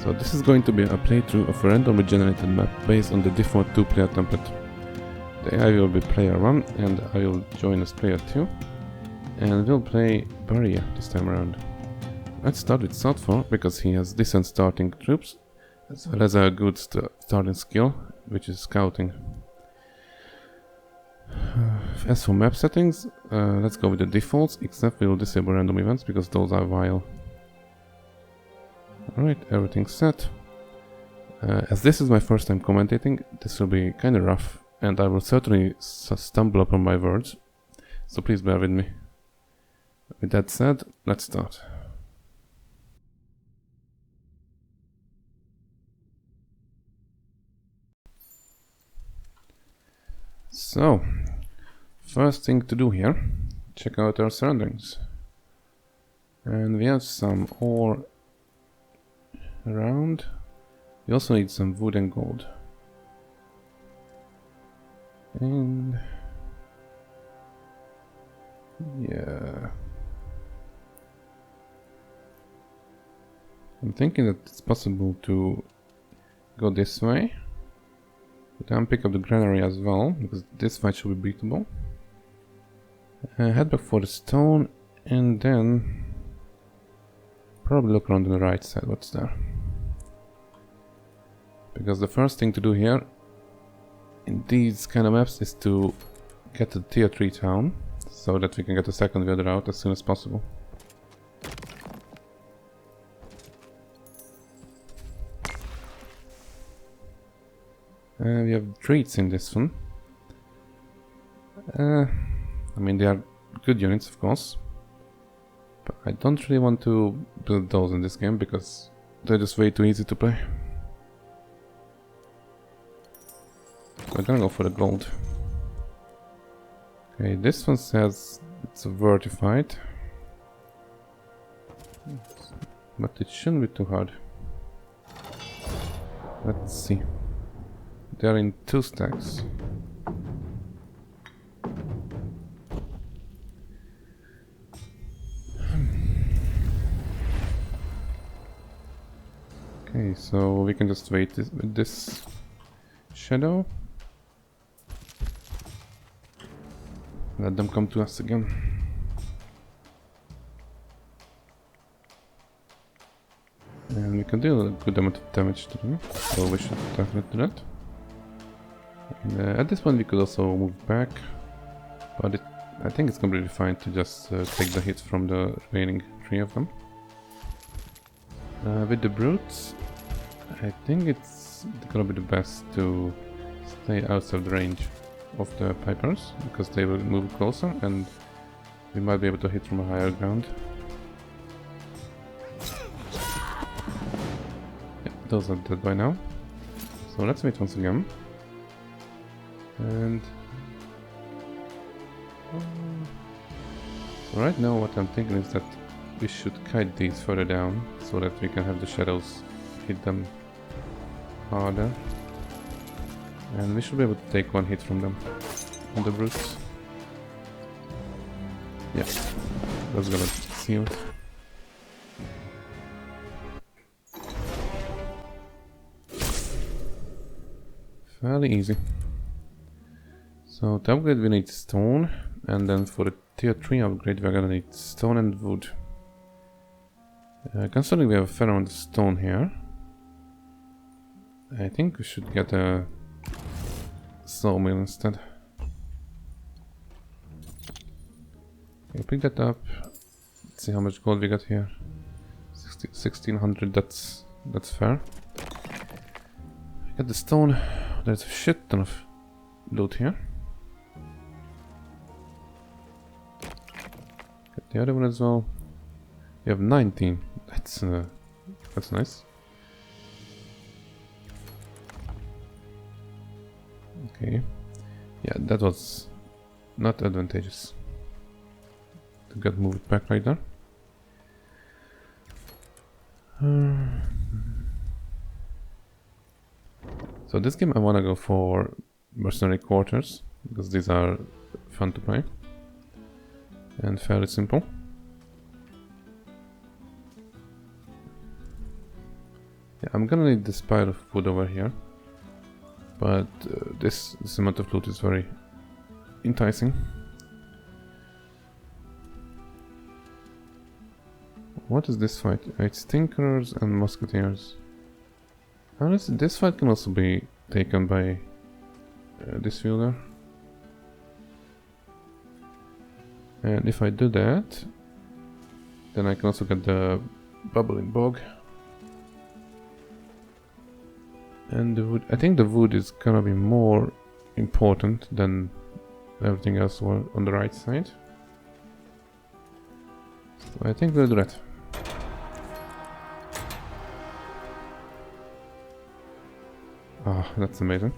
So this is going to be a playthrough of a randomly generated map based on the default 2-player template. I will be player 1 and I will join as player 2. And we'll play Barrier this time around. Let's start with Southfall because he has decent starting troops as well as a good starting skill, which is scouting. As for map settings, let's go with the defaults, except we will disable random events because those are vile. Alright, everything's set. As this is my first time commentating, this will be kinda rough, and I will certainly stumble upon my words, so please bear with me. With that said, let's start. So, first thing to do here, check out our surroundings. And we have some ore around. We also need some wood and gold. And yeah, I'm thinking that it's possible to go this way. But then pick up the granary as well, because this fight should be beatable. Head back for the stone, and then probably look around on the right side, what's there. Because the first thing to do here, in these kind of maps, is to get to tier 3 town, so that we can get the second Wielder out as soon as possible. We have treats in this one. I mean, they are good units, of course. But I don't really want to build those in this game because they're just way too easy to play. We're gonna go for the gold. Okay, this one says it's a vertified. But it shouldn't be too hard. Let's see. They are in 2 stacks. Okay, so we can just wait with this shadow. Let them come to us again. And we can deal a good amount of damage to them, so we should definitely do that. And, at this point we could also move back, but I think it's completely fine to just take the hit from the remaining 3 of them. With the brutes, I think it's gonna be the best to stay outside the range of the pipers, because they will move closer and we might be able to hit from a higher ground. Yeah, those are dead by now. So let's wait once again. And so right now what I'm thinking is that we should kite these further down so that we can have the shadows hit them harder. And we should be able to take 1 hit from them on the brutes. Yeah, that's gonna seal it. Fairly easy. So to upgrade we need stone, and then for the tier 3 upgrade we're gonna need stone and wood. Considering we have a fair amount of stone here, I think we should get a sawmill instead. Okay, pick that up. Let's see how much gold we got here. 1600, that's fair. Get the stone. There's a shit ton of loot here. Get the other one as well. We have 19. That's nice. Okay. Yeah, that was not advantageous to get moved back right there. So this game I wanna go for mercenary quarters because these are fun to play and fairly simple. Yeah, I'm gonna need this pile of wood over here. But this amount of loot is very enticing. What is this fight? It's Tinkerers and Musketeers. Honestly, this fight can also be taken by this Wielder. And if I do that, then I can also get the bubbling bog. And the wood, I think the wood is gonna be more important than everything else on the right side. So I think we'll do that. Ah, that's amazing.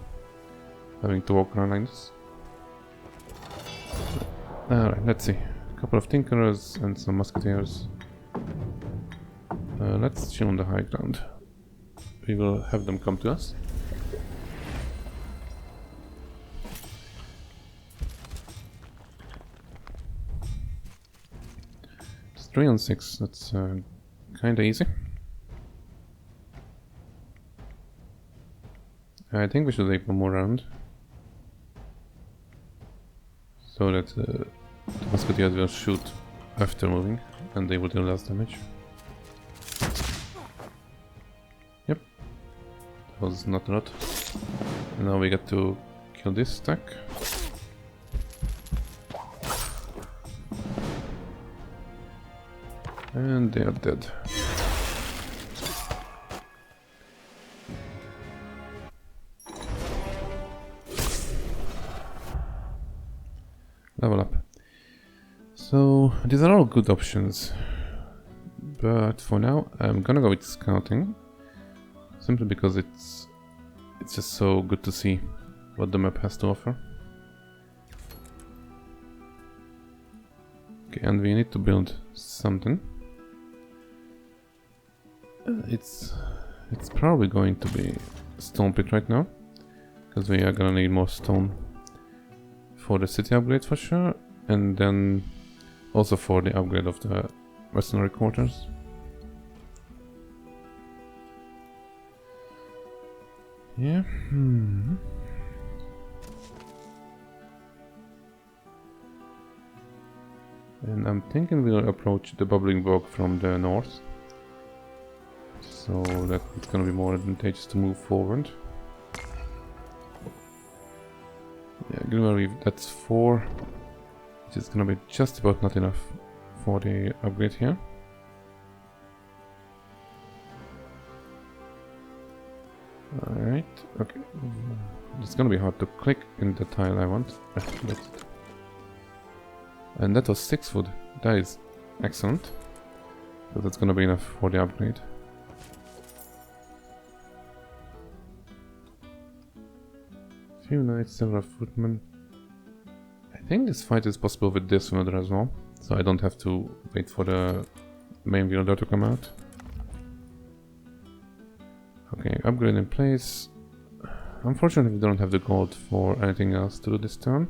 Having to walk around like this. Alright, let's see. A couple of Tinkerers and some Musketeers. Let's chill on the high ground. We will have them come to us. It's 3 on 6, that's kinda easy. I think we should take one more round. So that the Musketeers will shoot after moving and they will deal less damage. Yep. That was not a lot. And now we get to kill this stack. And they are dead. Level up. So these are all good options, but for now I'm gonna go with scouting, simply because it's just so good to see what the map has to offer. Okay, and we need to build something. It's probably going to be a stone pit right now, because we are gonna need more stone for the city upgrade for sure, and then also for the upgrade of the mercenary quarters. Yeah. And I'm thinking we'll approach the bubbling bog from the north, so that it's gonna be more advantageous to move forward. Yeah, Glimmer Reef, that's 4, which is gonna be just about not enough for the upgrade here. Alright, okay. It's gonna be hard to click in the tile I want. And that was 6 food. That is excellent. So that's gonna be enough for the upgrade. Few knights, several footmen. I think this fight is possible with this Wielder as well, so I don't have to wait for the main Wielder to come out. Okay, upgrade in place. Unfortunately, we don't have the gold for anything else to do this turn.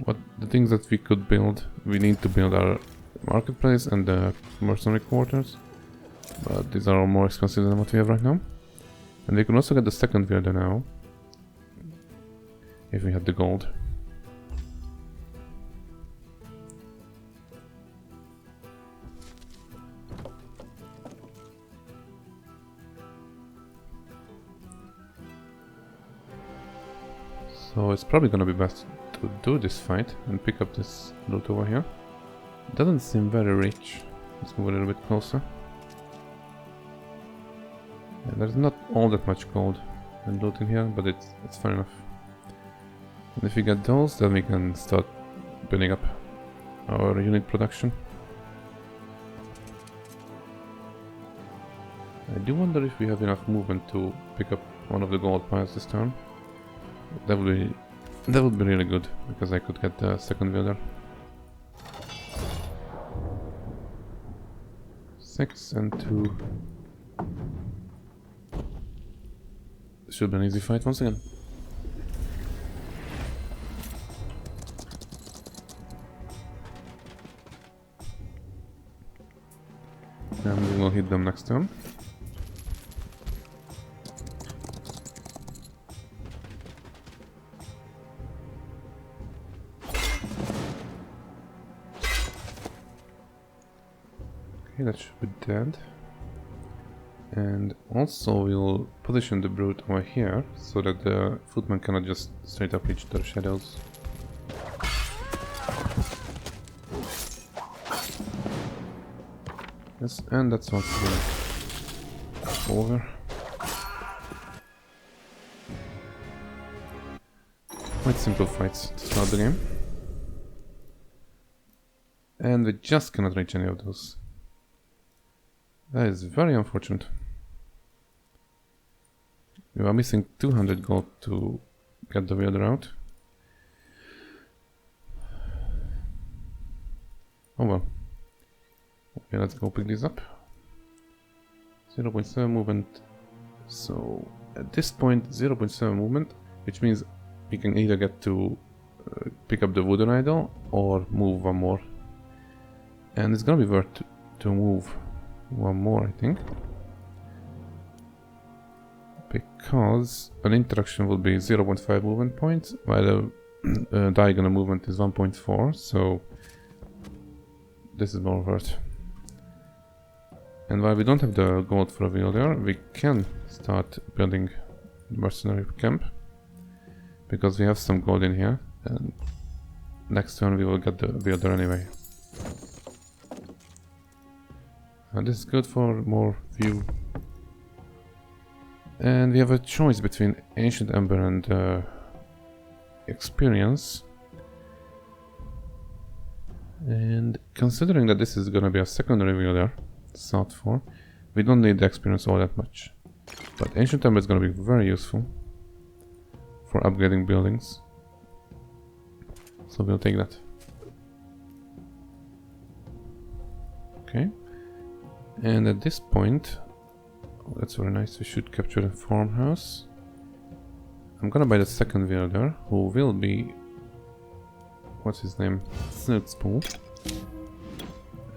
What the things that we could build, we need to build our marketplace and the mercenary quarters. But these are all more expensive than what we have right now. And we can also get the second Wielder now, if we had the gold. So it's probably gonna be best to do this fight and pick up this loot over here. It doesn't seem very rich. Let's move a little bit closer. Yeah, there's not all that much gold and loot in here, but it's fine enough. And if we get those, then we can start building up our unit production. I do wonder if we have enough movement to pick up one of the gold piles this turn. That would be really good, because I could get the second Wielder. 6 and 2. Should be an easy fight once again. and we will hit them next turn. Okay, that should be dead. And also we'll position the brute over here so that the footman cannot just straight up reach the shadows. Yes, and that's also over. Quite simple fights to start the game. And we just cannot reach any of those. That is very unfortunate. We are missing 200 gold to get the Wielder out. Oh well. Okay, let's go pick these up. 0.7 movement. So at this point 0.7 movement, which means we can either get to pick up the wooden idol or move one more. And it's gonna be worth to move one more, I think, because an interaction will be 0.5 movement points, while the diagonal movement is 1.4, so this is more worth. And while we don't have the gold for a Wielder, we can start building mercenary camp, because we have some gold in here, and next turn we will get the Wielder anyway. This is good for more view. And we have a choice between Ancient Ember and Experience. And considering that this is gonna be a secondary Wielder, sought for, we don't need the experience all that much. But Ancient Ember is gonna be very useful for upgrading buildings. So we'll take that. Okay. And at this point, oh, that's very nice, we should capture the farmhouse. I'm gonna buy the second Wielder, who will be, what's his name, Snootspool,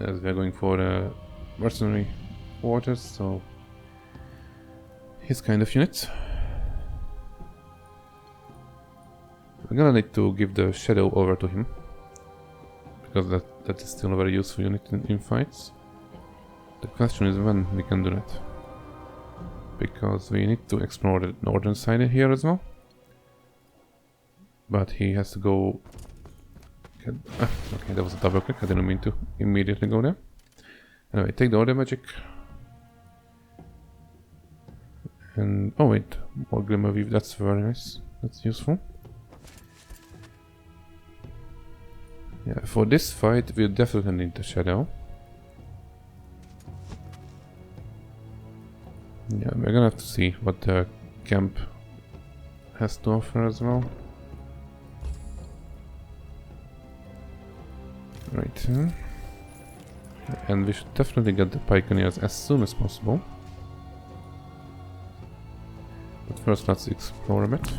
as we are going for the mercenary quarters, so his kind of unit. I'm gonna need to give the shadow over to him, because that is still a very useful unit in fights. The question is when we can do that, because we need to explore the northern side here as well. But he has to go... okay, that was a double click, I didn't mean to immediately go there. Anyway, take the order magic. And... oh wait, more Glimmer Weave, that's very nice, that's useful. Yeah, for this fight we definitely need the shadow. Yeah, we're gonna have to see what the camp has to offer as well. Right. And we should definitely get the pioneers as soon as possible. But first let's explore a bit.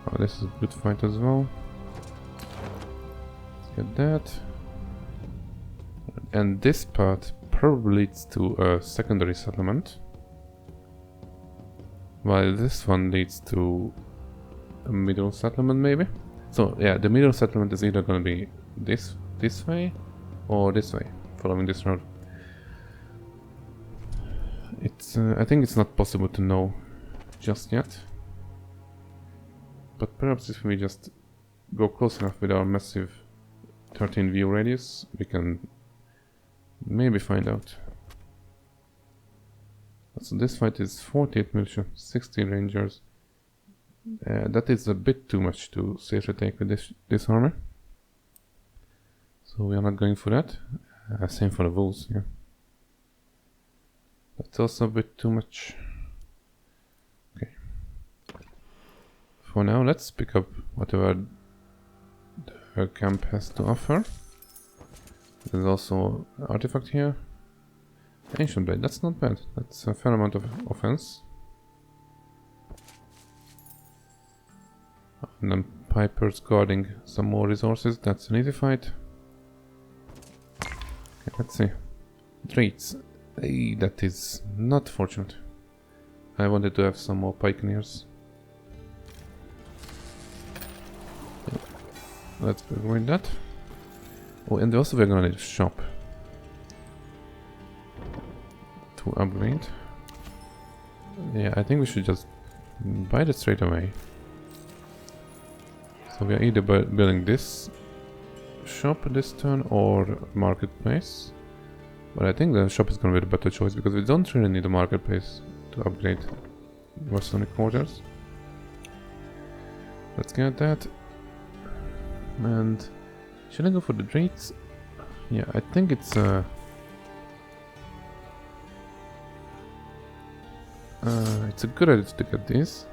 Oh, this is a good fight as well. Let's get that. And this part probably leads to a secondary settlement, while this one leads to a middle settlement maybe. So yeah, the middle settlement is either gonna be this way or this way, following this road. It's I think it's not possible to know just yet, but perhaps if we just go close enough with our massive 13 view radius, we can maybe find out. So this fight is 48 militia, 60 rangers. That is a bit too much to safely take with this armor. So we are not going for that. Same for the wolves, yeah. That's also a bit too much. Okay. For now, let's pick up whatever the camp has to offer. There's also an artifact here. Ancient Blade, that's not bad. That's a fair amount of offense. And then pipers guarding some more resources. That's an easy fight. Okay, let's see. Traits. Hey, that is not fortunate. I wanted to have some more pikeneers. Let's avoid that. Oh, and also we're gonna need a shop to upgrade. Yeah, I think we should just buy that straight away. So we are either building this shop this turn or marketplace. But I think the shop is gonna be the better choice because we don't really need a marketplace to upgrade Masonic quarters. Let's get that. And should I go for the traits? Yeah, I think it's a good idea to get this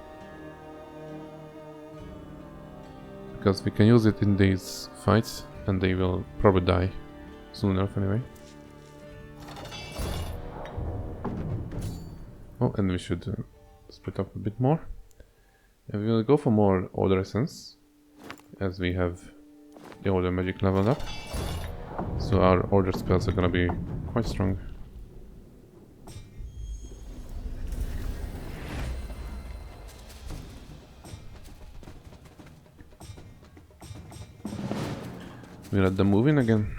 because we can use it in these fights and they will probably die soon enough anyway. Oh, and we should split up a bit more. And we will go for more Order Essence as we have the Order Magic leveled up. So our Order spells are gonna be quite strong. We let them move in again.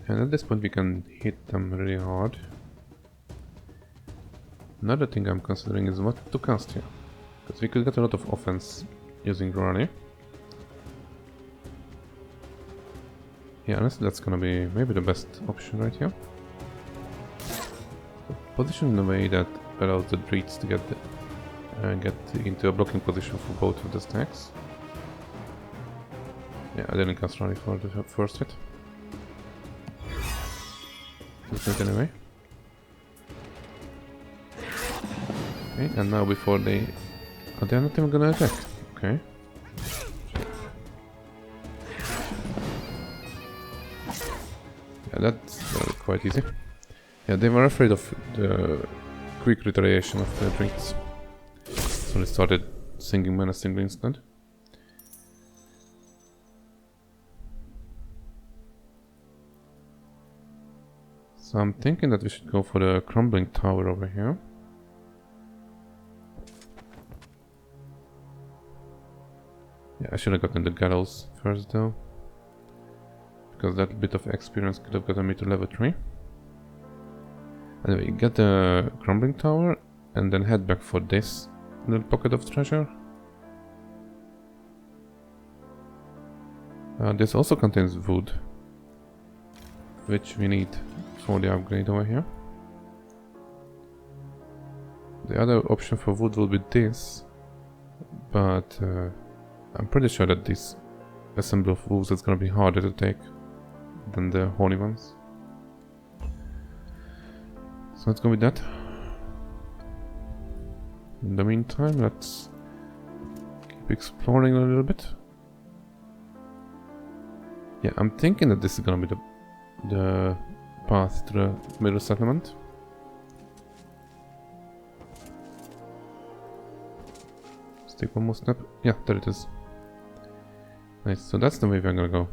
And at this point we can hit them really hard. Another thing I'm considering is what to cast here. Because we could get a lot of offense using Rani. Yeah, honestly that's gonna be maybe the best option right here. So position in a way that allows the Dreeds to get into a blocking position for both of the stacks. Yeah, I didn't cast Rani for the first hit. Just anyway. Okay, and now before they... Oh, they're not even gonna attack. Okay. Yeah, that's quite easy. Yeah, they were afraid of the quick retaliation of the drinks. So they started singing menacingly instead. So I'm thinking that we should go for the crumbling tower over here. Yeah, I should have gotten the gallows first though. Because that bit of experience could have gotten me to level 3. Anyway, get the crumbling tower and then head back for this little pocket of treasure. This also contains wood, which we need for the upgrade over here. The other option for wood will be this, but I'm pretty sure that this assembly of wolves is going to be harder to take than the horny ones. So let's go with that. In the meantime, let's keep exploring a little bit. Yeah, I'm thinking that this is going to be the path to the middle settlement. Let's take one more step. Yeah, there it is. Nice, so that's the way we're gonna go.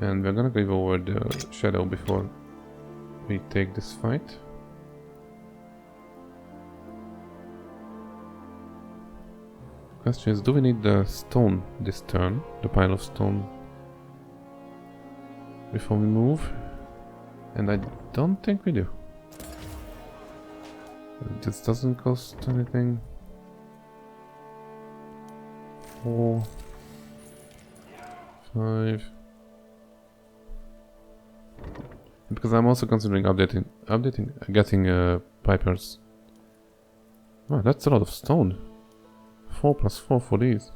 And we're gonna give over the shadow before we take this fight. Question is, do we need the stone this turn, the pile of stone, before we move? And I don't think we do. This doesn't cost anything. 4, 5. Because I'm also considering getting pipers. Oh, that's a lot of stone. 4 plus 4 for these.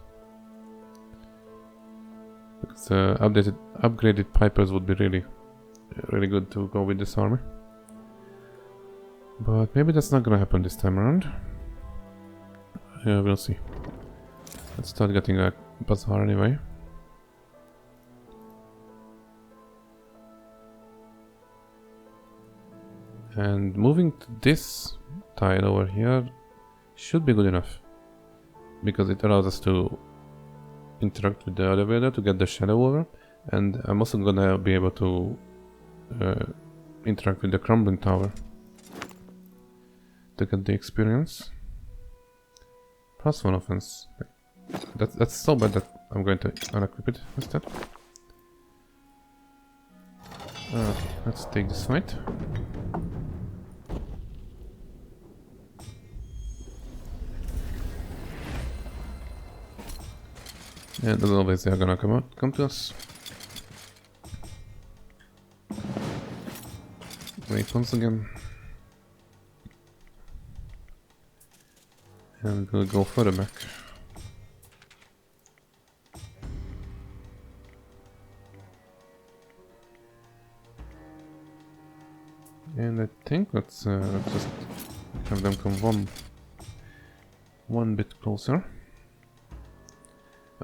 Because upgraded pipers would be really good to go with this army. But maybe that's not gonna happen this time around. We'll see. Let's start getting bizarre anyway. And moving to this tile over here should be good enough, because it allows us to interact with the other Wielder to get the shadow over, and I'm also gonna be able to interact with the crumbling tower to get the experience. +1 offense. That's so bad that I'm going to unequip it instead. Okay, let's take this fight. And as always, they are gonna come to us. Wait once again. And we'll go further back. And I think let's just have them come one bit closer.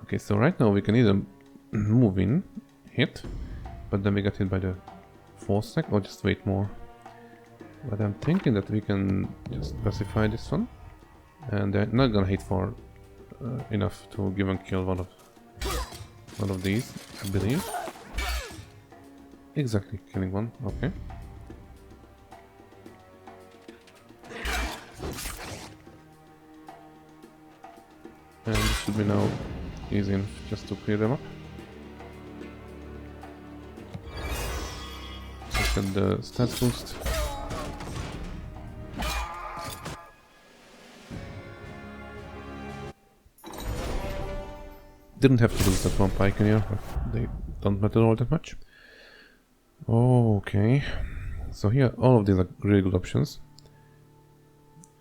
Okay, so right now we can either move in, hit, but then we get hit by the force stack, or just wait more. But I'm thinking that we can just pacify this one, and they're not gonna hit for enough to give and kill one of these, I believe. Exactly, killing one. Okay. And this should be now easy enough just to clear them up. Let's get the stats boost. Didn't have to lose that one Pioneer, but they don't matter all that much. Okay, so here all of these are really good options.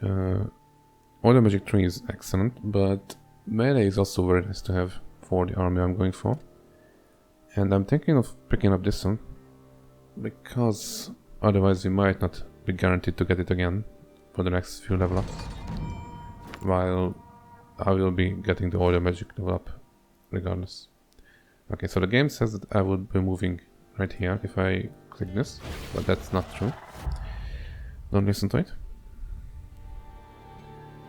Order Magic 3 is excellent, but melee is also very nice to have for the army I'm going for. And I'm thinking of picking up this one, because otherwise we might not be guaranteed to get it again for the next few level ups, while I will be getting the Order Magic level up regardless. Okay, so the game says that I would be moving right here if I click this, but that's not true. Don't listen to it.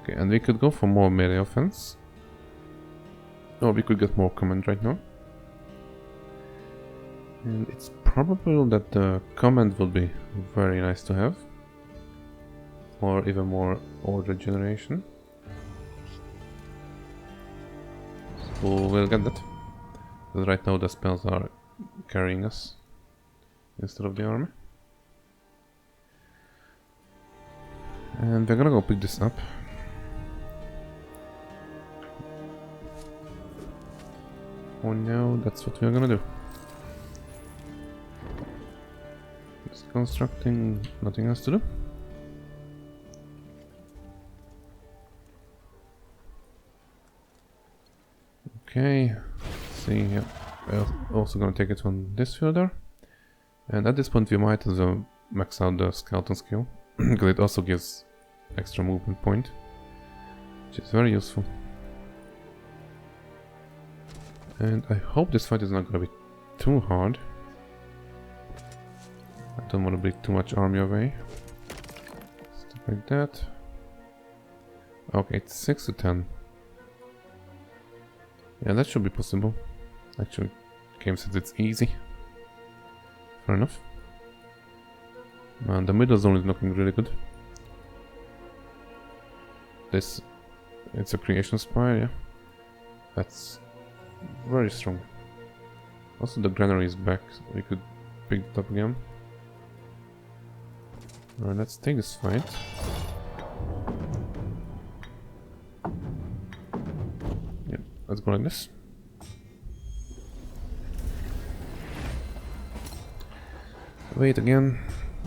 Okay, and we could go for more melee offense, or we could get more command right now. And it's probable that the command will be very nice to have, or even more order generation. So we'll get that, because right now the spells are carrying us instead of the army. And we're gonna go pick this up. For now, that's what we're gonna do. Just constructing, nothing else to do. Okay, see here. We're also gonna take it on this Wielder. And at this point we might as well max out the skeleton skill, because it also gives extra movement point, which is very useful. And I hope this fight is not gonna be too hard. I don't want to bleed too much army away. Stuff like that. Okay, it's 6 to 10. Yeah, that should be possible. Actually, the game says it's easy. Fair enough. And the middle zone is looking really good. This, it's a creation spire, yeah. That's very strong. Also the granary is back, so we could pick it up again. Alright, let's take this fight. Yeah, let's go like this. Wait again,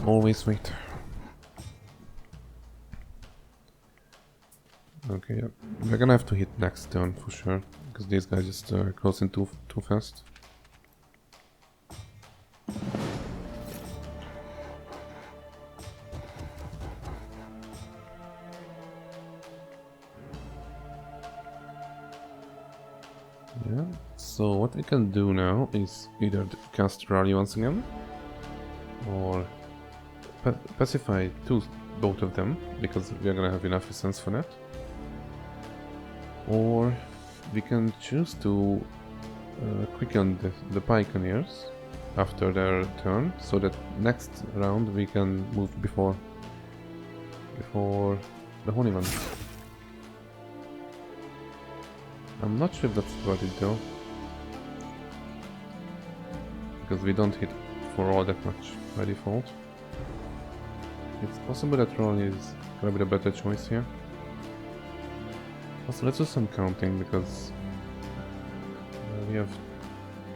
always wait. Okay, yeah. We're gonna have to hit next turn for sure, because these guys just close in too fast. So what we can do now is either cast Rally once again, or pacify both of them, because we are gonna have enough essence for that. Or we can choose to quicken the Pioneers after their turn, so that next round we can move before the Holy One. I'm not sure if that's worth it though, because we don't hit for all that much by default. It's possible that Ron is gonna be the better choice here. Also, let's do some counting, because we have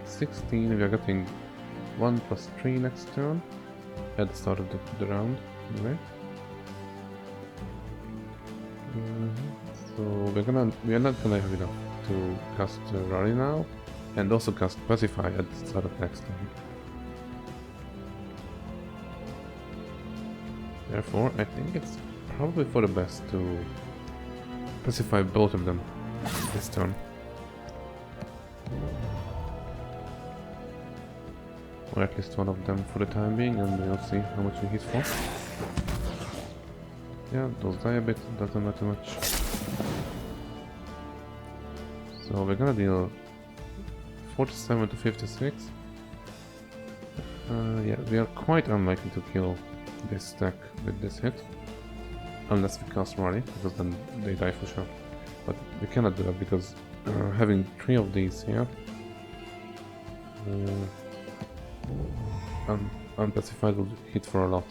16, we are getting 1 plus 3 next turn at the start of the round, anyway. So we are not gonna have enough to cast Rally now, and also cast Pacify at the start of next turn. Therefore, I think it's probably for the best to pacify both of them this turn. Or at least one of them for the time being, and we'll see how much we hit for. Yeah, those die a bit, doesn't matter much. So we're gonna deal 47 to 56. Yeah, we are quite unlikely to kill this stack with this hit. Unless we cast Rally, because then they die for sure. But we cannot do that because having 3 of these here, unpacified will hit for a lot.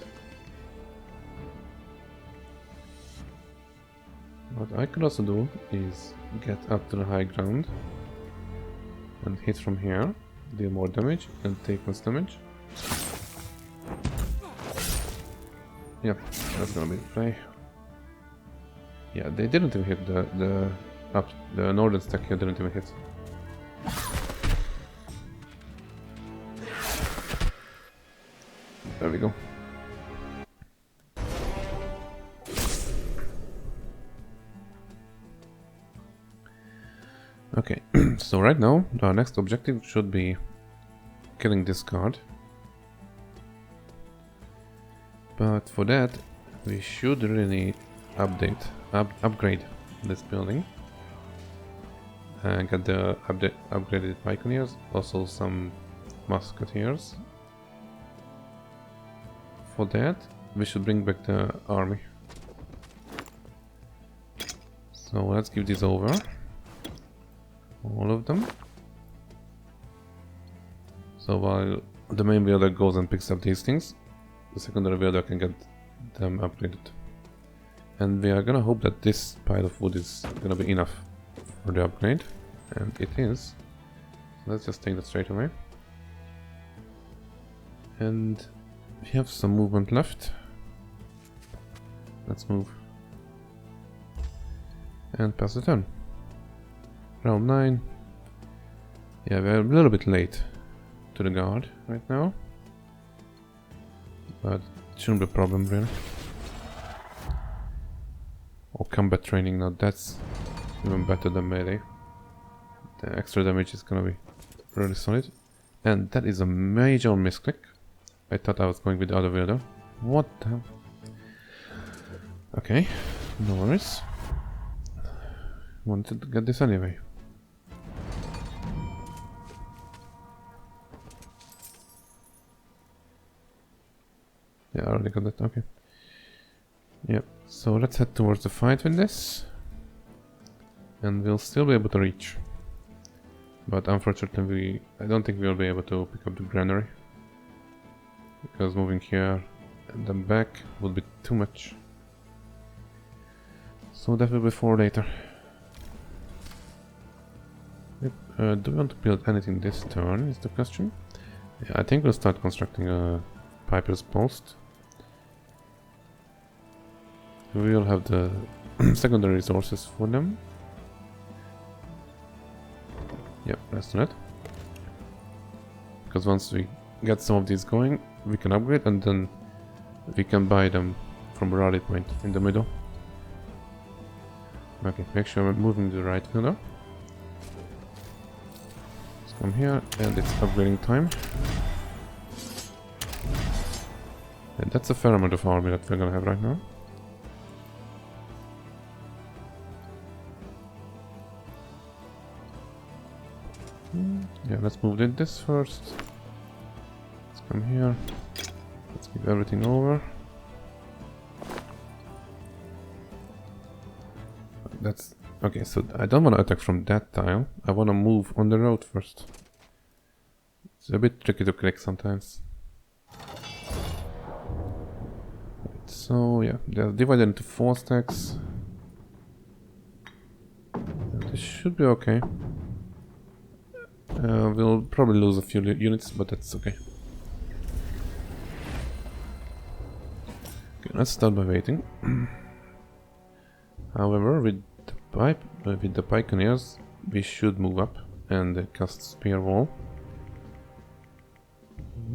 What I could also do is get up to the high ground and hit from here, deal more damage and take less damage. Yep, that's gonna be the play. Yeah, they didn't even hit the northern stack here didn't even hit. There we go. Okay, so right now our next objective should be killing this guard. But for that we should really upgrade this building and get the upgraded Pioneers, also some Musketeers. For that we should bring back the army. So let's give this over. All of them. So while the main wielder goes and picks up these things, the secondary wielder can get them upgraded. And we are gonna hope that this pile of wood is gonna be enough for the upgrade. And it is. So let's just take that straight away. And we have some movement left. Let's move. And pass the turn. Round 9. Yeah, we're a little bit late to the guard right now. But it shouldn't be a problem really. Or combat training, now that's even better than melee. The extra damage is gonna be really solid. And that is a major misclick. I thought I was going with the other wielder. What the hell? Okay, no worries. Wanted to get this anyway. Yeah, I already got that, okay. Yep, so let's head towards the fight with this. And we'll still be able to reach. But unfortunately, I don't think we'll be able to pick up the granary. Because moving here and then back would be too much. So that will be for later. Yep. Do we want to build anything this turn is the question. Yeah, I think we'll start constructing a Piper's Post. We will have the secondary resources for them. Yep, let's do that. Because once we get some of these going, we can upgrade and then we can buy them from a rally point in the middle. Okay, make sure we're moving the right fielder. come here, and it's upgrading time. And that's a fair amount of army that we're gonna have right now. Yeah, let's move this first. Let's come here. Let's give everything over. That's okay, so I don't want to attack from that tile. I want to move on the road first. It's a bit tricky to click sometimes. Right, so yeah, they're divided into 4 stacks. This should be okay. We'll probably lose a few units, but that's okay. Okay, let's start by waiting. However, with the pioneers, we should move up and cast spear wall.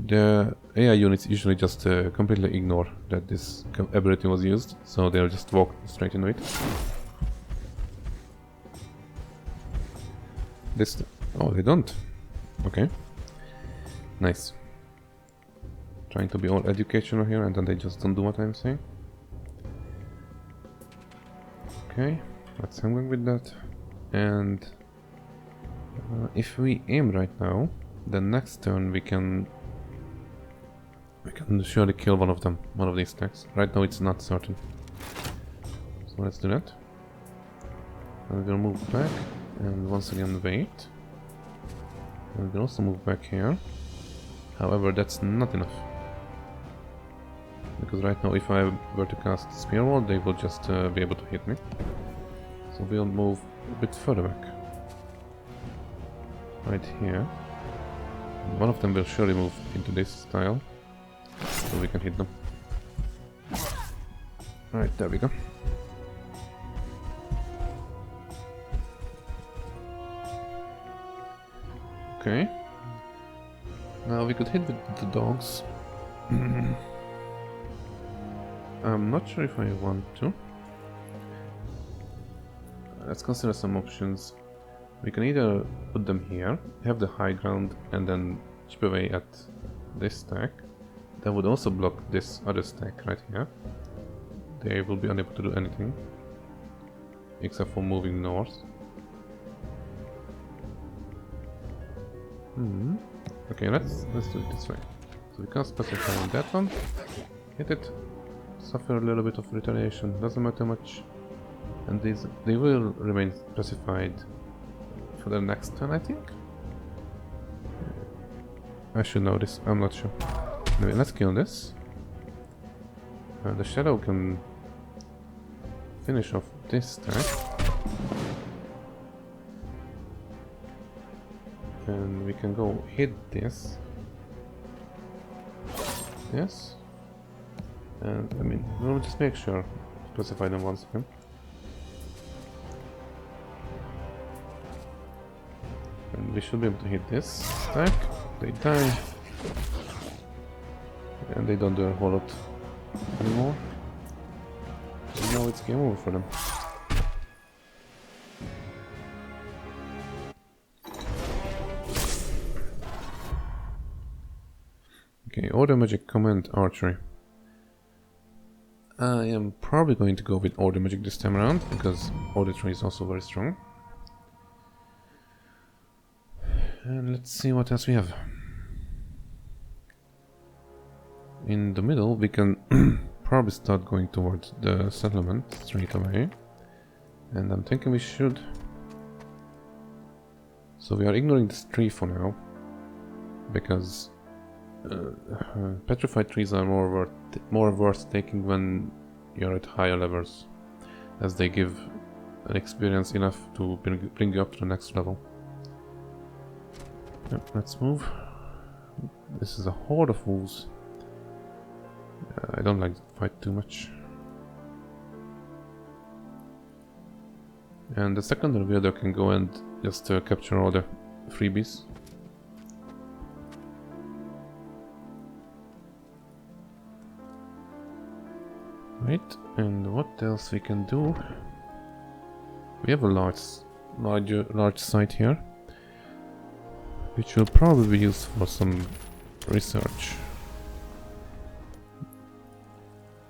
The AI units usually just completely ignore that this ability was used, so they'll just walk straight into it. Oh, they don't. Okay. Nice. Trying to be all educational here, and then they just don't do what I'm saying. Okay, let's hang on with that. And if we aim right now, the next turn we can surely kill one of them, one of these stacks. Right now it's not certain. So let's do that. And we'll move back, and once again wait. And we'll also move back here. However, that's not enough. Because right now if I were to cast Spear Wall, they will just be able to hit me. So we'll move a bit further back. Right here. One of them will surely move into this tile, so we can hit them. Right, there we go. Okay. Now we could hit with the dogs. I'm not sure if I want to. Let's consider some options. We can either put them here, have the high ground, and then chip away at this stack. That would also block this other stack right here. They will be unable to do anything except for moving north. Okay, let's do it this way. So we can specify on that one, hit it, suffer a little bit of retaliation, doesn't matter much, and they will remain specified for the next turn, I think. I should know this, I'm not sure. Anyway, let's kill this. The shadow can finish off this stack. And we can go hit this. Yes. And I mean, we'll just make sure, specify them once again. And we should be able to hit this stack. They die. And they don't do a whole lot anymore. So now it's game over for them. Okay, Order Magic Command Archery. I am probably going to go with Order Magic this time around, because Order Tree is also very strong. And let's see what else we have. In the middle, we can probably start going towards the settlement straight away. And I'm thinking we should. So we are ignoring this tree for now, because petrified trees are more worth taking when you're at higher levels, as they give an experience enough to bring you up to the next level. Yep, let's move. This is a horde of wolves. I don't like to fight too much. And the secondary wielder can go and just capture all the freebies. Right, and what else we can do? We have a large site here. which will probably be used for some research.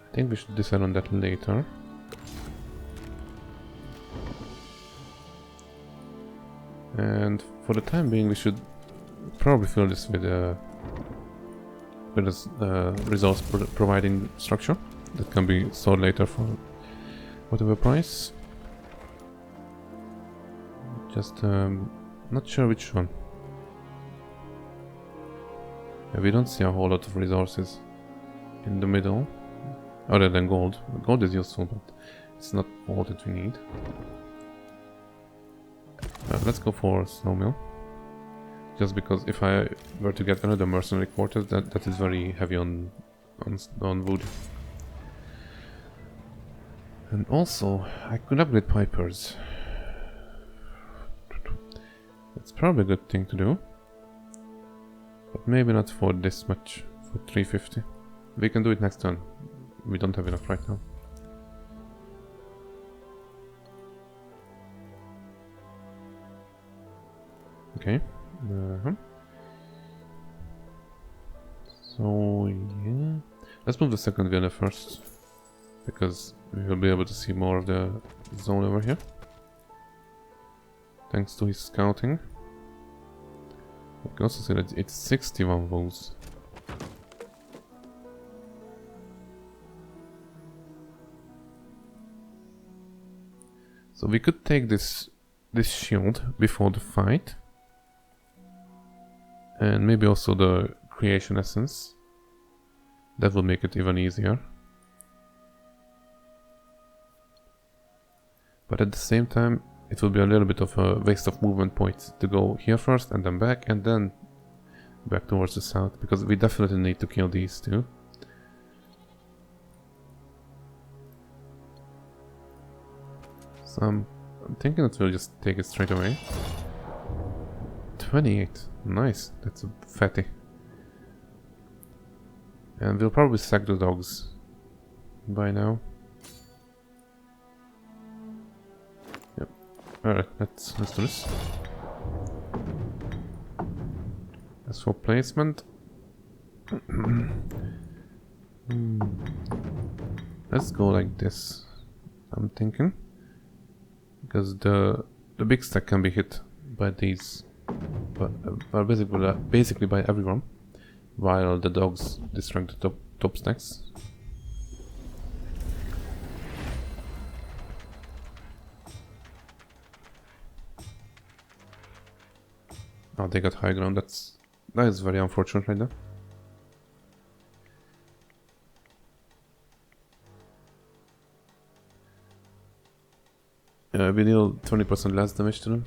I think we should decide on that later. And for the time being, we should probably fill this with a resource providing structure that can be sold later for whatever price. Just not sure which one. Yeah, we don't see a whole lot of resources in the middle, other than gold. Gold is useful, but it's not all that we need. Let's go for snowmill. Just because if I were to get another mercenary quarters, that is very heavy on wood. And also, I could upgrade pipers. That's probably a good thing to do. But maybe not for this much, for 350. We can do it next turn. We don't have enough right now. Okay. So yeah, let's move the second Wielder first, because we will be able to see more of the zone over here, thanks to his scouting. You can also see that it's 61 volts. So we could take this shield before the fight. And maybe also the creation essence. That will make it even easier. But at the same time, it will be a little bit of a waste of movement points to go here first and then back towards the south, because we definitely need to kill these two. So I'm thinking that we'll just take it straight away. 28, nice, that's a fatty. And we'll probably sack the dogs by now. Yep. Alright, let's do this. As for placement, let's go like this, I'm thinking, because the big stack can be hit by these. But basically by everyone, while the dogs distract the top stacks. Oh, they got high ground. That is very unfortunate right there. We deal 20% less damage to them.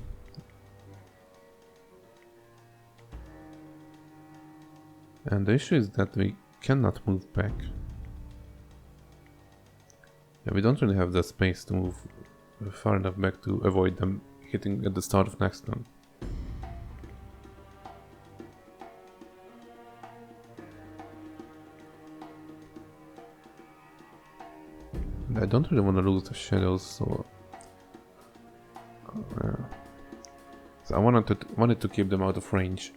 And the issue is that we cannot move back. Yeah, we don't really have the space to move far enough back to avoid them hitting at the start of next turn. And I don't really want to lose the shadows, so I wanted to keep them out of range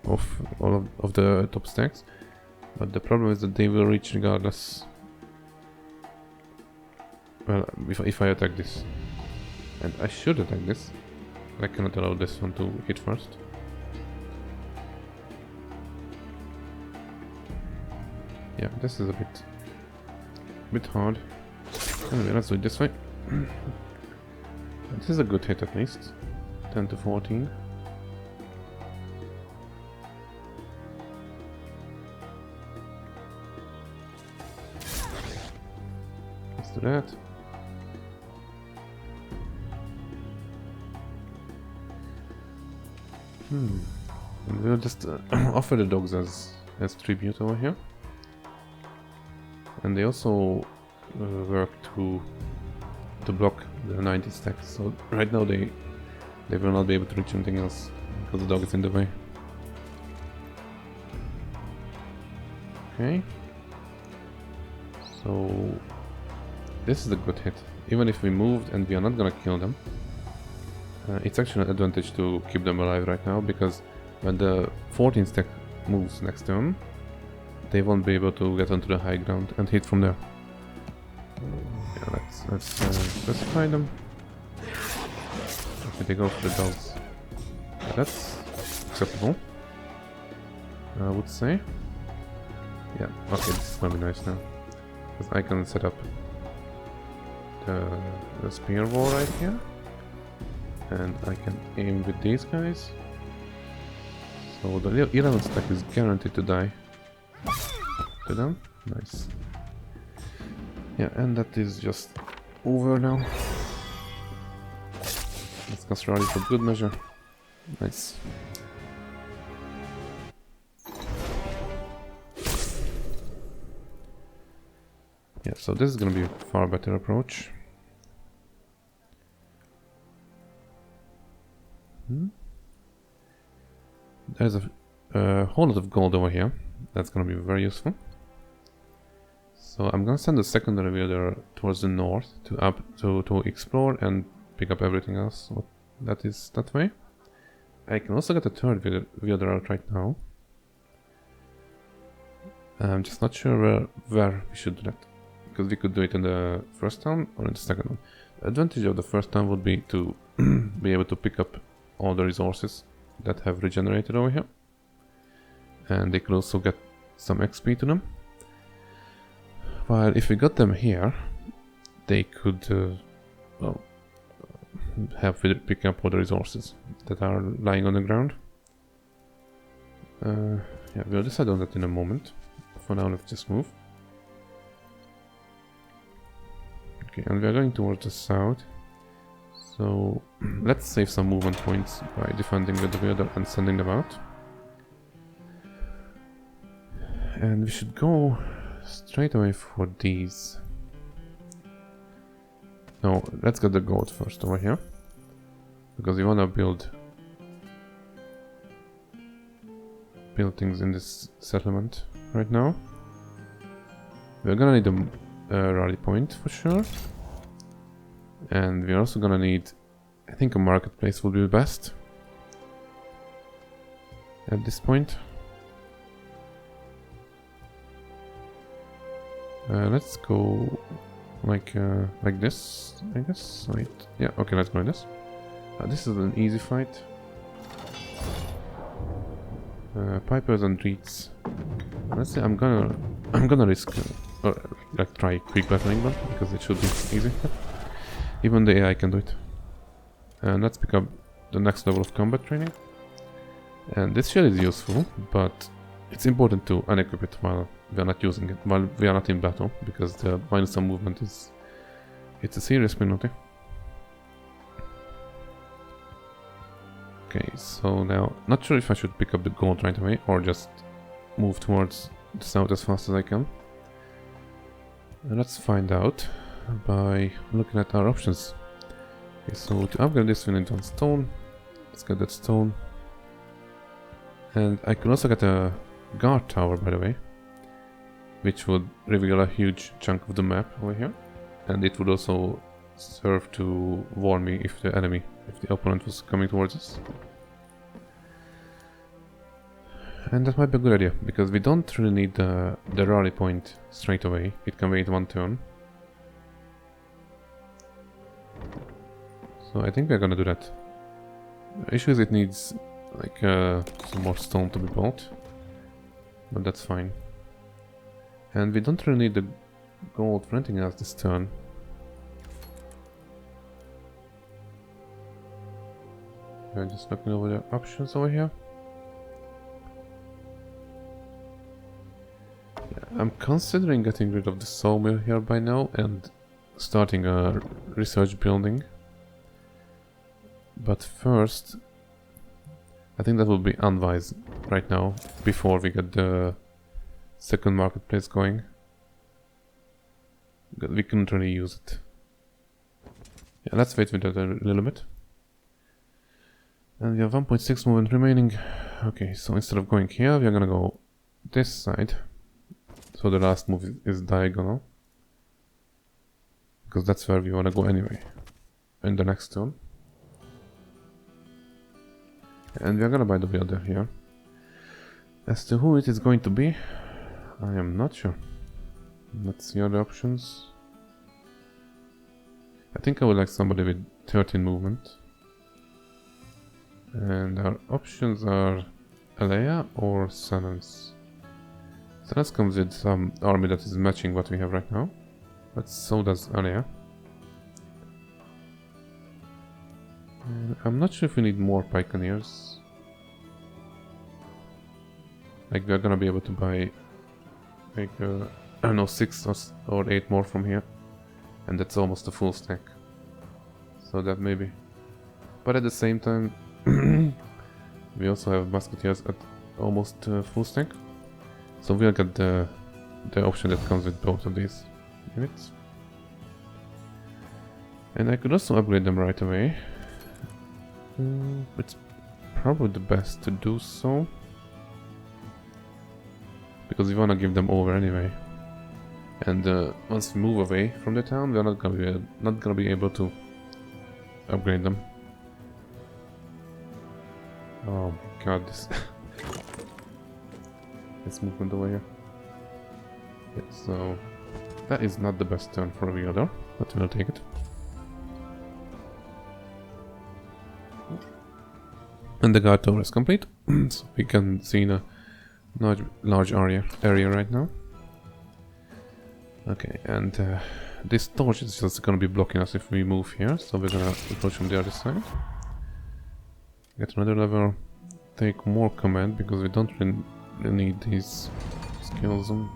of all of the top stacks, but the problem is that they will reach regardless. Well, if I attack this, and I should attack this, I cannot allow this one to hit first. Yeah, this is a bit hard. Anyway, let's do it this way. This is a good hit at least. 10 to 14. Let's do that. And we'll just offer the dogs as tribute over here. And they also work to block the 90 stacks. So right now they will not be able to reach anything else because the dog is in the way. Okay. So this is a good hit. Even if we moved and we are not gonna kill them, it's actually an advantage to keep them alive right now, because when the 14 stack moves next turn, they won't be able to get onto the high ground and hit from there. Yeah, let's specify them. Okay, they go for the dogs. Yeah, that's acceptable, I would say. Yeah, okay, this is gonna be nice now. Because I can set up the spear wall right here. And I can aim with these guys. So the 11 stack is guaranteed to die to them. Nice. Yeah, and that is just over now. Let's cast Rally for good measure. Nice. Yeah, so this is gonna be a far better approach. There's a whole lot of gold over here. That's gonna be very useful. So I'm gonna send a secondary wielder towards the north to explore and pick up everything else that is that way. I can also get a third wielder out right now. I'm just not sure where we should do that. Because we could do it in the first town or in the second one. The advantage of the first town would be to be able to pick up all the resources that have regenerated over here. And they could also get some XP to them. While if we got them here, they could well, have pick up all the resources that are lying on the ground. Yeah, we'll decide on that in a moment. For now, let's just move. Okay, and we are going towards the south. So let's save some movement points by defending with the Wielder and sending them out. And we should go straight away for these. No, let's get the gold first over here. Because we want to build things in this settlement right now. We're gonna need a rally point for sure. And we're also gonna need, I think a marketplace will be best at this point. Let's go like this, I guess. Wait, yeah, okay, let's go like this. This is an easy fight. Pipers and Reeds. Let's say I'm gonna risk or like try quick battling them because it should be easy. Even the AI can do it. And let's pick up the next level of combat training. And this shield is useful, but it's important to unequip it while we are not using it, while we are not in battle, because the minus some movement it's a serious penalty. Okay, so now, not sure if I should pick up the gold right away or just move towards the south as fast as I can. Let's find out by looking at our options. Okay, so to upgrade this we need on stone. Let's get that stone. And I can also get a guard tower, by the way, which would reveal a huge chunk of the map over here. And it would also serve to warn me if the opponent was coming towards us. And that might be a good idea, because we don't really need the rally point straight away. It can wait one turn. So I think we're gonna do that. The issue is it needs like some more stone to be built, but that's fine. And we don't really need the gold for anything else this turn. We're just looking over the options over here. Yeah, I'm considering getting rid of the sawmill here by now and starting a research building. But first, I think that will be unwise right now, before we get the second marketplace going. Because we couldn't really use it. Yeah, let's wait with that a little bit. And we have 1.6 movement remaining. Okay, so instead of going here, we are gonna go this side. So the last move is diagonal. Because that's where we wanna go anyway. In the next turn. And we are gonna buy the Wielder here. As to who it is going to be, I am not sure. Let's see other options. I think I would like somebody with 13 movement. And our options are Alea or Silence. Silence comes with some army that is matching what we have right now. But so does Alea. I'm not sure if we need more Pioneers. Like, we're gonna be able to buy, like, I don't know, 6 or 8 more from here. And that's almost a full stack. So that maybe. But at the same time, we also have Musketeers at almost full stack. So we'll get the option that comes with both of these units. And I could also upgrade them right away. It's probably the best to do so. Because we want to give them over anyway. And once we move away from the town, we're not gonna be able to upgrade them. Oh my god, this this movement over here. Yeah, so that is not the best turn for a Wielder, but we'll take it. And the guard tower is complete, so we can see in a large area right now. Okay, and this torch is just gonna be blocking us if we move here, so we're gonna approach from the other side. Get another level, take more command, because we don't really need these skills on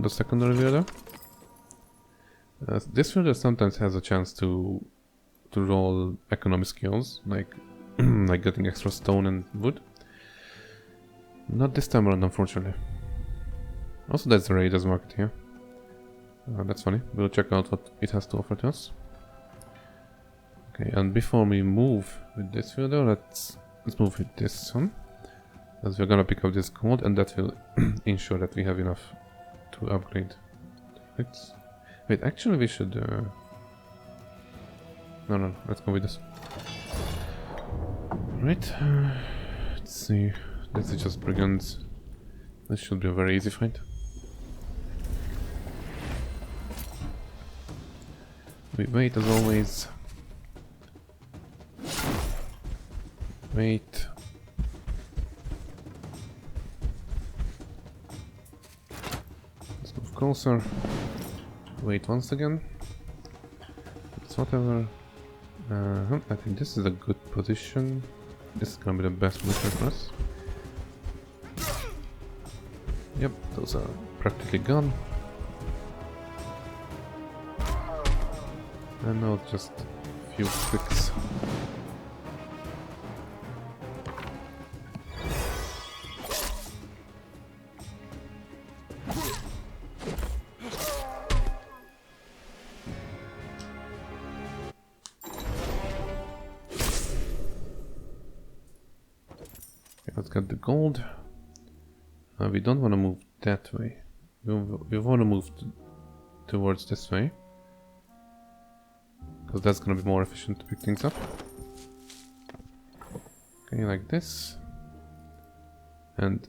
the secondary Wielder. This Wielder sometimes has a chance to roll economic skills, like like getting extra stone and wood. Not this time around, unfortunately. Also, there's the Raiders market here. That's funny. We'll check out what it has to offer to us. Okay, and before we move with this Wielder, let's move with this one. As we're gonna pick up this gold, and that will ensure that we have enough to upgrade. Wait, actually we should... No, let's go with this. Right, let's see. This is just brigands. This should be a very easy fight. We wait as always. Wait. Let's move closer. Wait once again. It's whatever. I think this is a good position. This is gonna be the best position for us. Yep, those are practically gone. And now just a few clicks. Let's get the gold. We don't want to move that way. We want to move towards this way. Because that's going to be more efficient to pick things up. Okay, like this. And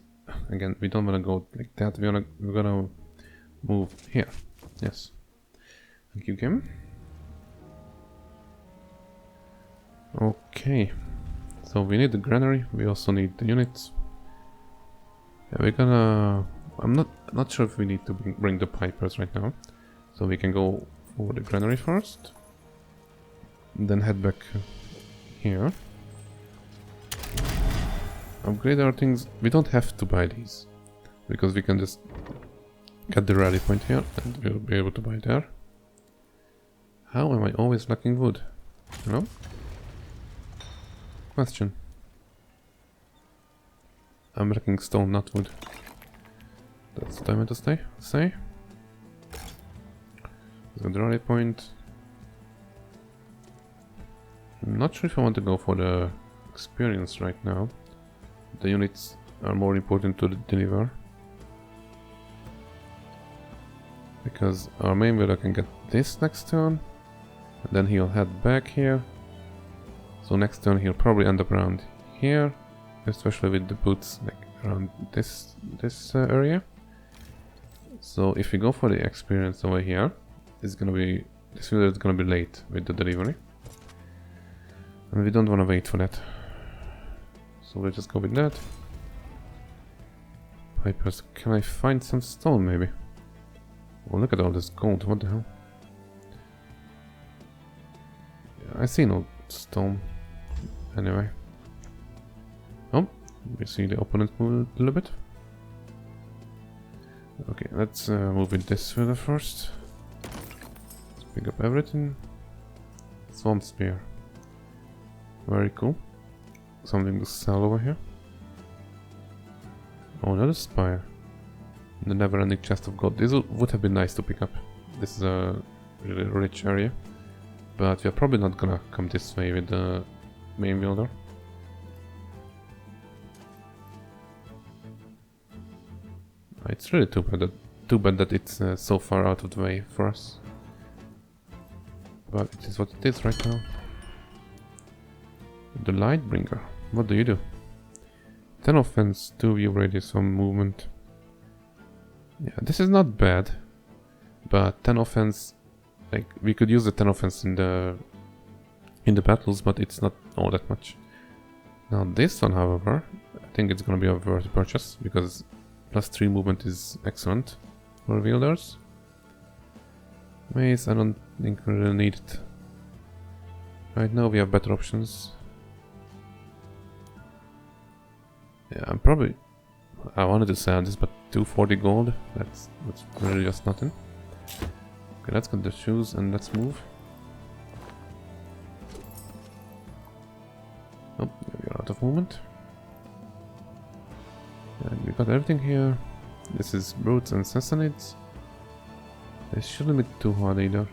again, we don't want to go like that. We're gonna move here. Yes. Thank you, game. Okay. So we need the granary, we also need the units. Yeah, we're gonna... I'm not sure if we need to bring the pipers right now. So we can go for the granary first. And then head back here. Upgrade our things. We don't have to buy these. Because we can just get the rally point here and we'll be able to buy there. How am I always lacking wood? You know? Question. I'm lacking stone, not wood. That's what I meant to say. The rally point. I'm not sure if I want to go for the experience right now. The units are more important to deliver. Because our main Wielder can get this next turn. And then he'll head back here. So next turn he'll probably end up around here. especially with the boots like around this area. So if we go for the experience over here, it's gonna be this fielder is gonna be late with the delivery, and we don't want to wait for that. So we'll just go with that. Pipers, can I find some stone maybe? Oh, look at all this gold, what the hell? Yeah, I see no stone. Anyway. Oh, we see the opponent move a little bit. Okay, let's move with this further first. Let's pick up everything. Swamp spear. Very cool. Something to sell over here. Oh, another spire. The never-ending chest of gold. This would have been nice to pick up. This is a really rich area. But we're probably not gonna come this way with the main wielder. It's really too bad that it's so far out of the way for us. But it is what it is right now. The Lightbringer. What do you do? 10 offense, 2 view radius, 1 movement. Yeah, this is not bad. But 10 offense, like we could use the 10 offense in the battles, but it's not all that much. Now this one, however, I think it's gonna be a worth purchase because +3 movement is excellent for wielders. Mace, I don't think we really need it. Right now we have better options. Yeah, I wanted to sell this, but 240 gold, that's really just nothing. Okay, let's get the shoes and let's move. Oh, we're out of movement. And we got everything here. This is roots and sasanids. They shouldn't be too hard either.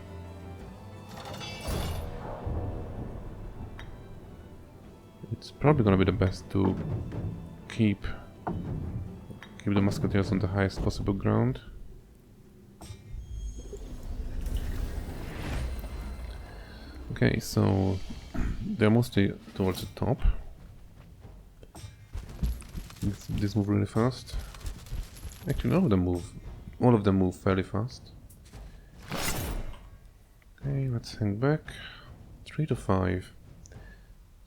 It's probably gonna be the best to keep the musketeers on the highest possible ground. Okay, so they're mostly towards the top. These move really fast. Actually, all of them move fairly fast. Okay, let's hang back. 3 to 5.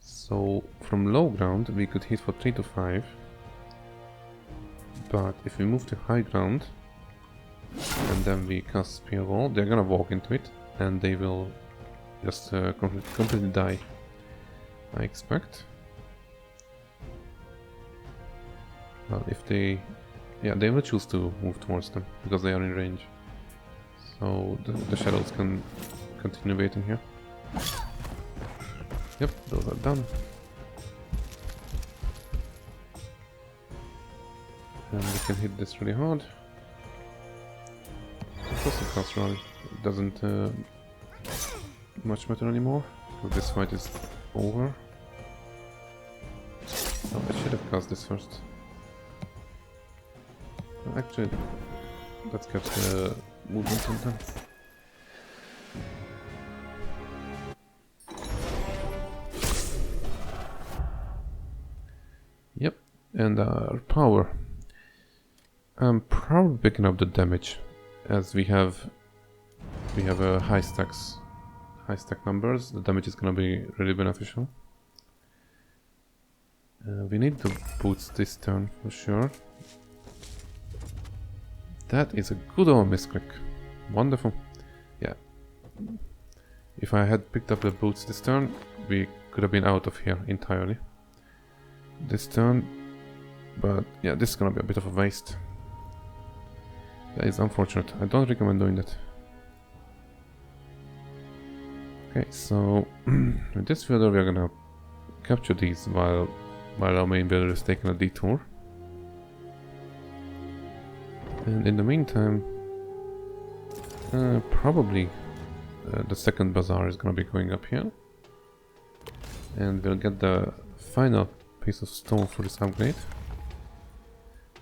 So from low ground we could hit for 3 to 5. But if we move to high ground and then we cast Spear Wall, they're gonna walk into it and they will just completely die, I expect. Well, if they... yeah, they will choose to move towards them because they are in range. So the shadows can continue waiting here. Yep, those are done. And we can hit this really hard. Of course, the cast run doesn't much matter anymore. So this fight is over. Oh, I should have cast this first. Actually, let's catch the movement on them. Yep, and our power. I'm probably picking up the damage, as we have a high stack numbers. The damage is gonna be really beneficial. We need the boots this turn for sure. That is a good old misclick. Wonderful. Yeah. If I had picked up the boots this turn, we could have been out of here entirely. This turn, but yeah, this is gonna be a bit of a waste. That is unfortunate. I don't recommend doing that. Okay, so with this fielder we are gonna capture these while our main builder is taking a detour. And in the meantime, probably the second bazaar is gonna be going up here. And we'll get the final piece of stone for this upgrade.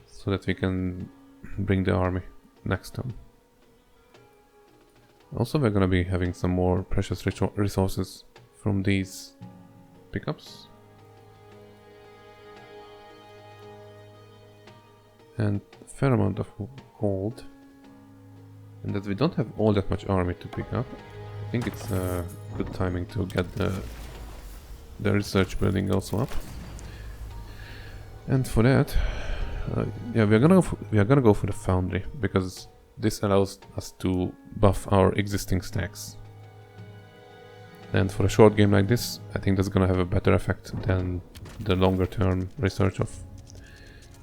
So that we can bring the army next turn. Also, we're gonna be having some more precious resources from these pickups. and a fair amount of gold. And that we don't have all that much army to pick up. I think it's good timing to get the research building also up. And for that, yeah, we are gonna go for the foundry, because this allows us to buff our existing stacks. And for a short game like this, I think that's gonna have a better effect than the longer term research of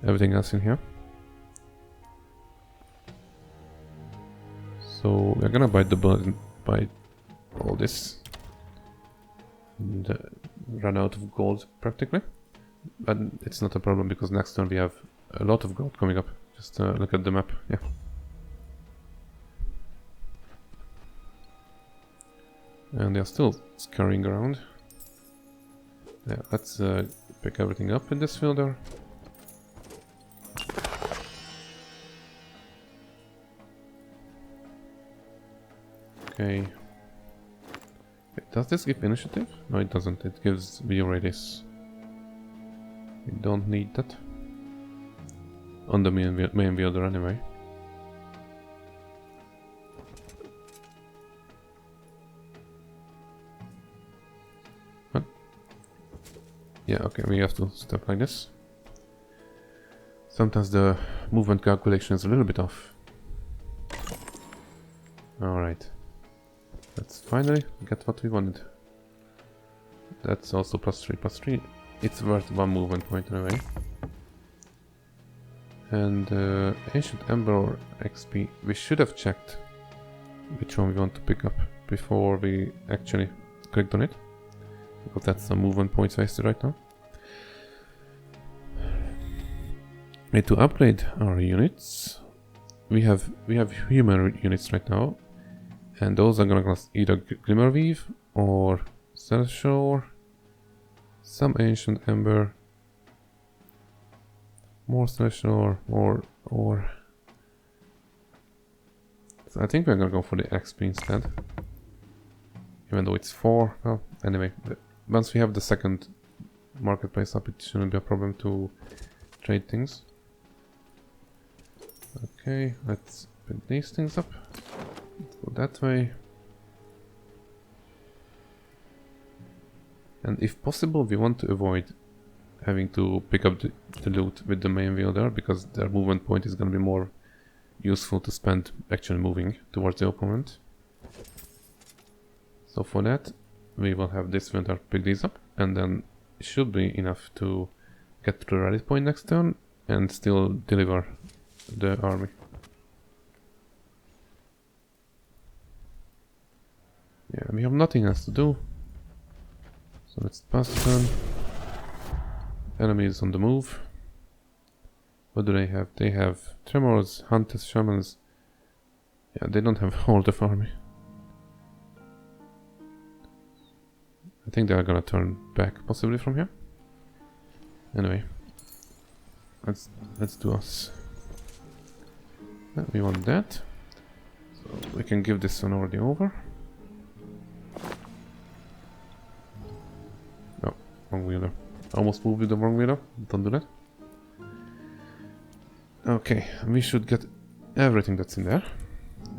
everything else in here. So we're gonna bite the bullet by all this and run out of gold practically. But it's not a problem, because next turn we have a lot of gold coming up. Just look at the map, yeah. And they're still scurrying around. Yeah, let's pick everything up in this Wielder. Okay. Wait, does this give initiative? No, it doesn't. It gives this. We don't need that on the main Wielder anyway. What? Yeah, okay, we have to step like this. Sometimes the movement calculation is a little bit off. Alright. Let's finally get what we wanted. That's also +3/+3. It's worth 1 movement point anyway. And Ancient Ember or XP. We should have checked which one we want to pick up before we actually clicked on it, because that's some movement points wasted right now. Need to upgrade our units. We have human units right now, and those are gonna cost either Glimmerweave or Celestial, some Ancient Ember, more Celestial, or so I think we're gonna go for the XP instead, even though it's 4. Well, anyway, once we have the second marketplace up, it shouldn't be a problem to trade things. Okay, let's pick these things up. Let's go that way. And if possible, we want to avoid having to pick up the loot with the main Wielder, because their movement point is going to be more useful to spend actually moving towards the opponent. So for that, we will have this Wielder pick these up, and then it should be enough to get to the rally point next turn and still deliver the army. Yeah, we have nothing else to do. So let's pass the turn. Enemies on the move. What do they have? They have Tremors, Hunters, Shamans. Yeah, they don't have a whole of army. I think they are gonna turn back possibly from here. Anyway, let's do us. We want that, so we can give this one already over. No, wrong Wielder. Almost moved with the wrong Wielder. Don't do that. Okay, we should get everything that's in there,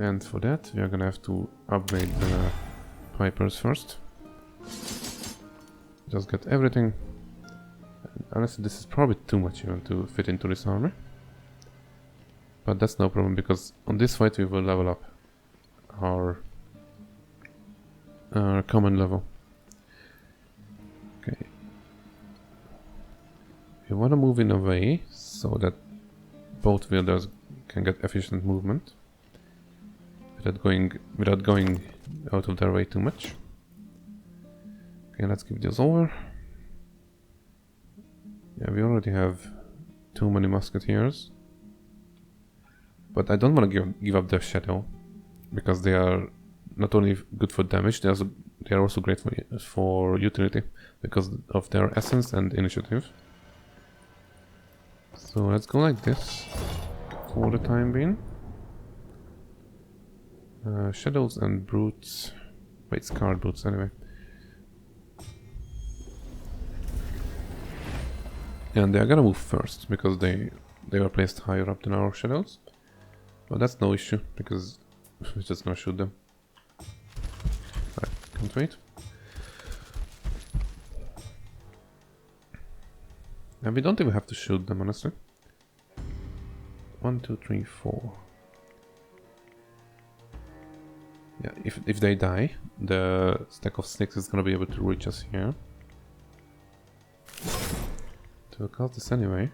and for that we are gonna have to upgrade the Pipers first. Just get everything. And honestly, this is probably too much even to fit into this army. But that's no problem, because on this fight we will level up our common level. Okay. We want to move in a way so that both Wielders can get efficient movement without going out of their way too much. Okay, let's give this over. Yeah, we already have too many musketeers. But I don't want to give up their shadow, because they are not only good for damage, they are also great for utility because of their essence and initiative. So let's go like this for the time being. Shadows and brutes. Wait, scarred brutes anyway. And they are gonna move first because they they were placed higher up than our shadows. But that's no issue, because we're just gonna shoot them. I can't wait. And we don't even have to shoot them, honestly. 1, 2, 3, 4. Yeah, if they die, the stack of sticks is gonna be able to reach us here. So we'll cast this anyway.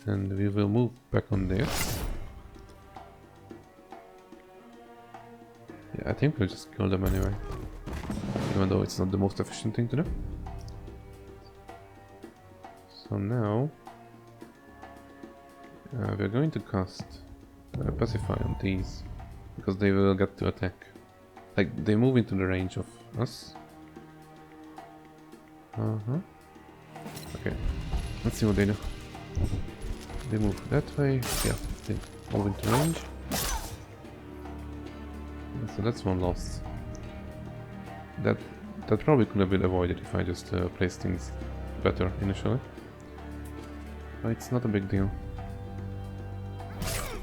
And we will move back on this. Yeah, I think we'll just kill them anyway. Even though it's not the most efficient thing to do. So now we're going to cast Pacify on these, because they will get to attack. Like, they move into the range of us. Okay, let's see what they do. They move that way. Yeah, they move into range. Yeah, so that's one loss. That probably could have been avoided if I just placed things better initially. But it's not a big deal.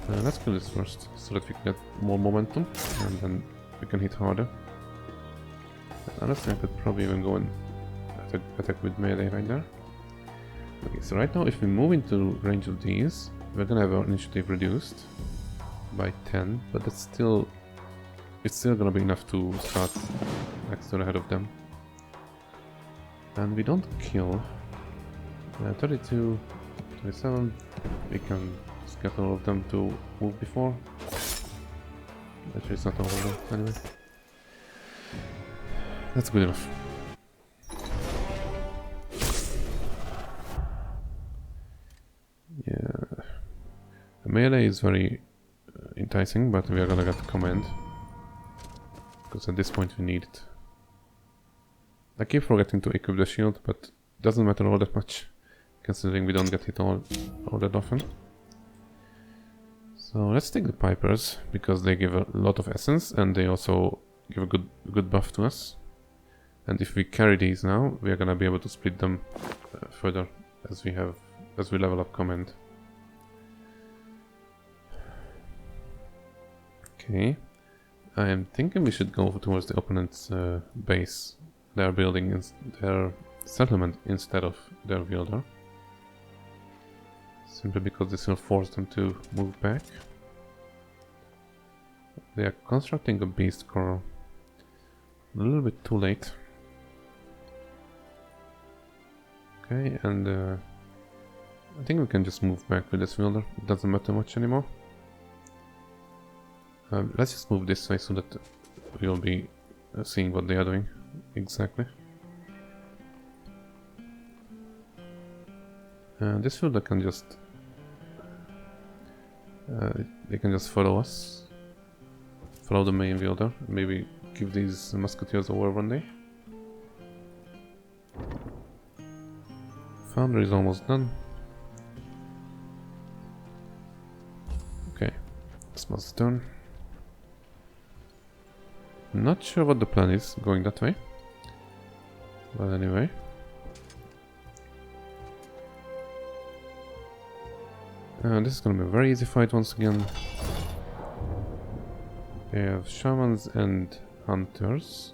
Let's kill this first, so that we can get more momentum, and then we can hit harder. And honestly, I could probably even go and attack with melee right there. Okay, so right now, if we move into range of these, we're gonna have our initiative reduced by 10, but that's still... it's still gonna be enough to start next to the head of them. And we don't kill. 32, 27, we can just get all of them to move before. Actually, it's not all of them, anyway. That's good enough. Yeah, the melee is very enticing, but we are gonna get the command, because at this point we need it. I keep forgetting to equip the shield, but it doesn't matter all that much, considering we don't get hit all that often. So let's take the Pipers, because they give a lot of essence, and they also give a good buff to us. And if we carry these now, we are gonna be able to split them further as we level up command. Okay, I am thinking we should go towards the opponent's base. Their building, their settlement, instead of their Wielder. Simply because this will force them to move back. They are constructing a beast coral. A little bit too late. Okay, and I think we can just move back with this Wielder. It doesn't matter much anymore. Let's just move this way so that we'll be seeing what they are doing exactly. This Wielder can just they can just follow us, follow the main Wielder, maybe give these musketeers over one day. Foundry is almost done. Okay, Small's turn. Not sure what the plan is going that way, but anyway. This is gonna be a very easy fight once again. They have shamans and hunters.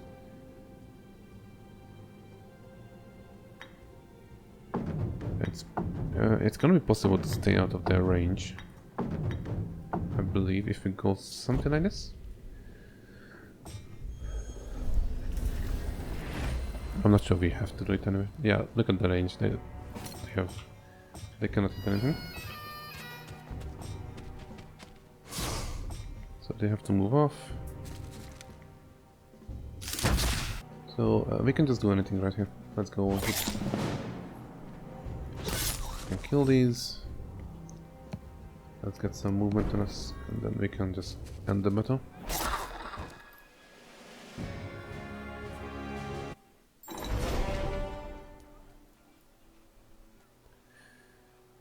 It's gonna be possible to stay out of their range, I believe, if we go something like this. I'm not sure we have to do it anyway. Yeah, look at the range. They cannot hit anything. So they have to move off. So we can just do anything right here. Let's go on it. We can kill these. Let's get some movement on us, and then we can just end the battle.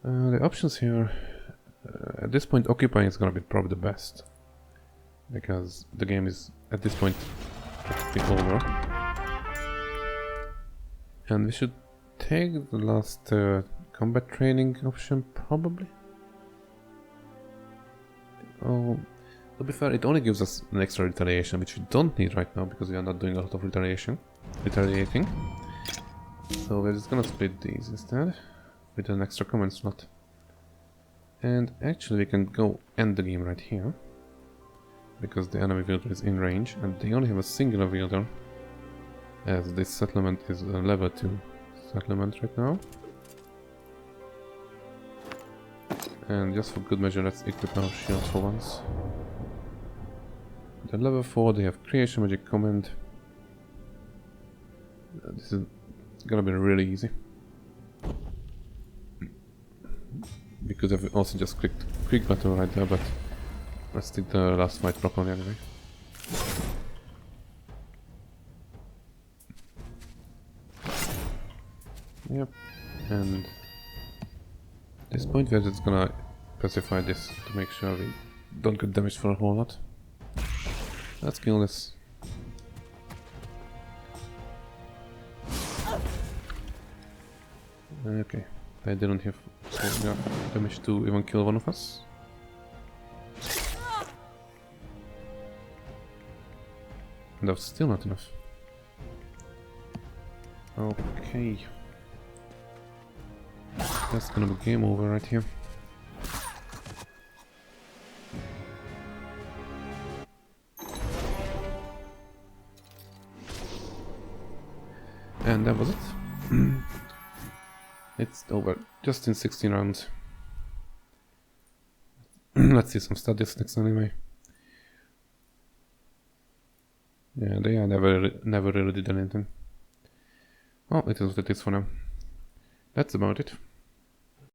The options here, at this point occupying is gonna be probably the best, because the game is at this point practically over. And we should take the last combat training option, probably. Oh, to be fair, it only gives us an extra retaliation, which we don't need right now because we are not doing a lot of retaliating. So we're just gonna split these instead with an extra command slot. And actually we can go end the game right here because the enemy wielder is in range and they only have a singular wielder, as this settlement is a level 2 settlement right now. And just for good measure, let's equip our shields for once. They're level 4, they have creation magic command. This is gonna be really easy. Because I've also just clicked quick battle right there, but let's take the last fight properly anyway. Yep, and at this point we're just gonna pacify this to make sure we don't get damaged for a whole lot. Let's kill this. Okay, I didn't have enough damage to even kill one of us. And that's still not enough. Okay. That's gonna be game over right here. And that was it. It's over just in 16 rounds. Let's see some statistics anyway. Yeah, they never really did anything. Well, it is what it is for now. That's about it.